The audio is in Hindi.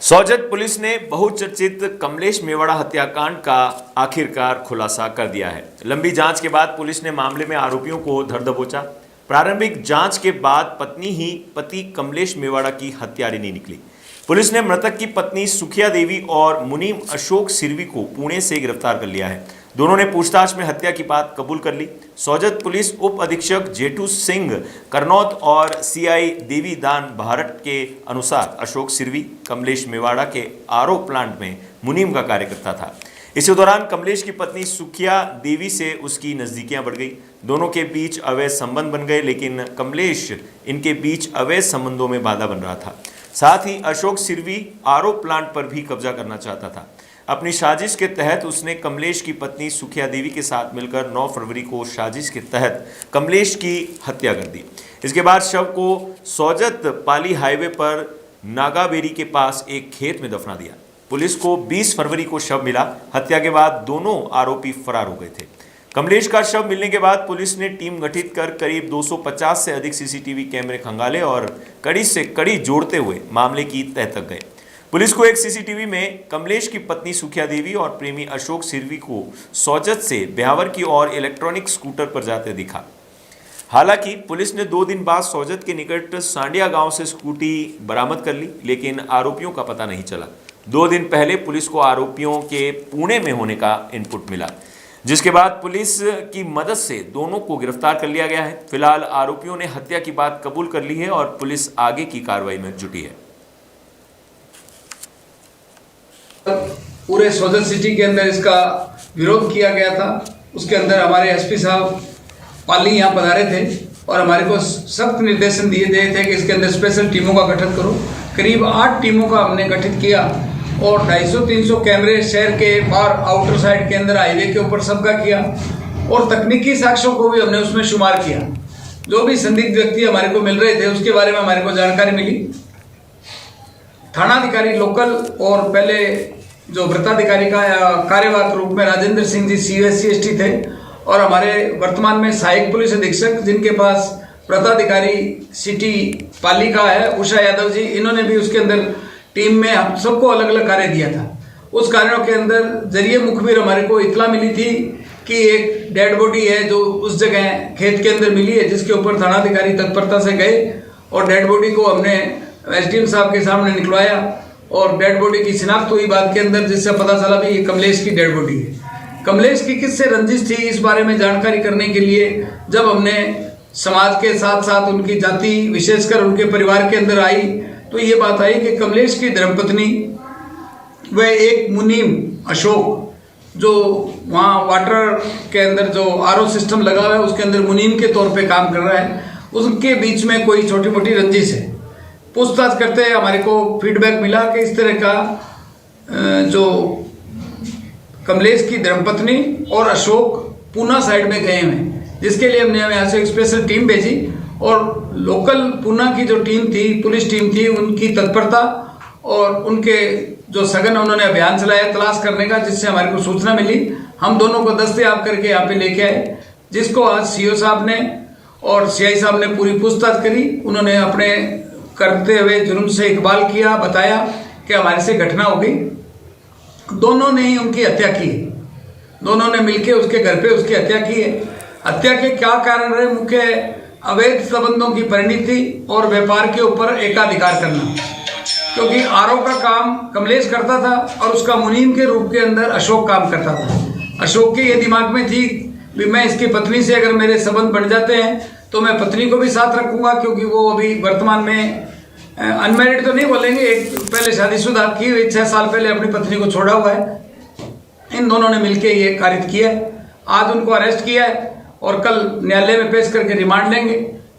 सोजत पुलिस ने बहुचर्चित कमलेश मेवाड़ा हत्याकांड का आखिरकार खुलासा कर दिया है। लंबी जांच के बाद पुलिस ने मामले में आरोपियों को धर दबोचा। प्रारंभिक जांच के बाद पत्नी ही पति कमलेश मेवाड़ा की हत्यारिनी निकली। पुलिस ने मृतक की पत्नी सुखिया देवी और मुनीम अशोक सिरवी को पुणे से गिरफ्तार कर लिया है। दोनों ने पूछताछ में हत्या की बात कबूल कर ली। सोजत पुलिस उप अधीक्षक जेठू सिंह करनौत और सीआई देवी दान भारत के अनुसार अशोक सिरवी कमलेश मेवाड़ा के आरओ प्लांट में मुनीम का कार्य करता था। इसी दौरान कमलेश की पत्नी सुखिया देवी से उसकी नजदीकियां बढ़ गई। दोनों के बीच अवैध संबंध बन गए, लेकिन कमलेश इनके बीच अवैध संबंधों में बाधा बन रहा था। साथ ही अशोक सिरवी आरओ प्लांट पर भी कब्जा करना चाहता था। अपनी साजिश के तहत उसने कमलेश की पत्नी सुखिया देवी के साथ मिलकर 9 फरवरी को साजिश के तहत कमलेश की हत्या कर दी। इसके बाद शव को सोजत पाली हाईवे पर नागाबेरी के पास एक खेत में दफना दिया। पुलिस को 20 फरवरी को शव मिला। हत्या के बाद दोनों आरोपी फरार हो गए थे। कमलेश का शव मिलने के बाद पुलिस ने टीम गठित कर करीब 250 से अधिक सीसीटीवी कैमरे खंगाले और कड़ी से कड़ी जोड़ते हुए मामले की तह तक गए। पुलिस को एक सीसीटीवी में कमलेश की पत्नी सुखिया देवी और प्रेमी अशोक सिरवी को सोजत से ब्यावर की ओर इलेक्ट्रॉनिक स्कूटर पर जाते दिखा। हालांकि पुलिस ने 2 दिन बाद सोजत के निकट सांडिया गांव से स्कूटी बरामद कर ली, लेकिन आरोपियों का पता नहीं चला। 2 दिन पहले पुलिस को आरोपियों के पुणे में होने का इनपुट मिला, जिसके बाद पुलिस की मदद से दोनों को गिरफ्तार कर लिया गया है। फिलहाल आरोपियों ने हत्या की बात कबूल कर ली है और पुलिस आगे की कार्रवाई में जुटी है। पूरे सोजत सिटी के अंदर इसका विरोध किया गया था। उसके अंदर हमारे एसपी साहब पाली यहाँ पधारे थे और हमारे को सख्त निर्देशन दिए गए थे कि इसके अंदर स्पेशल टीमों का गठन करो। करीब 8 टीमों का हमने गठित किया और 250-300 कैमरे शहर के बाहर आउटर साइड के अंदर हाईवे के ऊपर सबका किया और तकनीकी साक्ष्यों को भी हमने उसमें शुमार किया। जो भी संदिग्ध व्यक्ति हमारे को मिल रहे थे उसके बारे में हमारे को जानकारी मिली। थानाधिकारी लोकल और पहले जो वृत्ताधिकारी का कार्यवाहक रूप में राजेंद्र सिंह जी CST थे और हमारे वर्तमान में सहायक पुलिस अधीक्षक जिनके पास वृत्ताधिकारी सिटी पाली का है उषा यादव जी, इन्होंने भी उसके अंदर टीम में हम सबको अलग अलग कार्य दिया था। उस कार्यों के अंदर जरिए मुखबिर हमारे को इतला मिली थी कि एक डेड बॉडी है जो उस जगह खेत के अंदर मिली है, जिसके ऊपर थानाधिकारी तत्परता से गए और डेड बॉडी को हमने SDM साहब के सामने निकलवाया और डेड बॉडी की शिनाख्त हुई बाद के अंदर, जिससे पता चला भी ये कमलेश की डेड बॉडी है। कमलेश की किससे रंजिश थी इस बारे में जानकारी करने के लिए जब हमने समाज के साथ साथ उनकी जाति विशेषकर उनके परिवार के अंदर आई तो ये बात आई कि कमलेश की धर्मपत्नी व एक मुनीम अशोक जो वहाँ वाटर के अंदर जो RO सिस्टम लगा हुआ है उसके अंदर मुनीम के तौर पे काम कर रहा है, उसके बीच में कोई छोटी मोटी रंजिश है। पूछताछ करते हमारे को फीडबैक मिला कि इस तरह का जो कमलेश की धर्मपत्नी और अशोक पूना साइड में गए हैं, जिसके लिए हमने यहाँ से एक स्पेशल टीम भेजी और लोकल पूना की जो टीम थी, पुलिस टीम थी, उनकी तत्परता और उनके जो सघन उन्होंने अभियान चलाया तलाश करने का, जिससे हमारे को सूचना मिली। हम दोनों को दस्तयाब करके यहाँ पे लेके आए, जिसको आज CO साहब ने और CI साहब ने पूरी पूछताछ करी। उन्होंने अपने करते हुए जुर्म से इकबाल किया, बताया कि हमारे से घटना हो गई। दोनों ने ही उनकी हत्या की है, दोनों ने मिलकर उसके घर पे उसकी हत्या की है। हत्या के क्या कारण रहे? मुख्य अवैध संबंधों की परिणति और व्यापार के ऊपर एकाधिकार करना, क्योंकि RO का काम कमलेश करता था और उसका मुनीम के रूप के अंदर अशोक काम करता था। अशोक के ये दिमाग में थी भी मैं इसकी पत्नी से अगर मेरे संबंध बढ़ जाते हैं तो मैं पत्नी को भी साथ रखूंगा, क्योंकि वो अभी वर्तमान में अनमैरिड तो नहीं बोलेंगे, एक पहले शादीशुदा की हुई 6 साल पहले अपनी पत्नी को छोड़ा हुआ है। इन दोनों ने मिलकर ये कारित किया है। आज उनको अरेस्ट किया है और कल न्यायालय में पेश करके रिमांड लेंगे।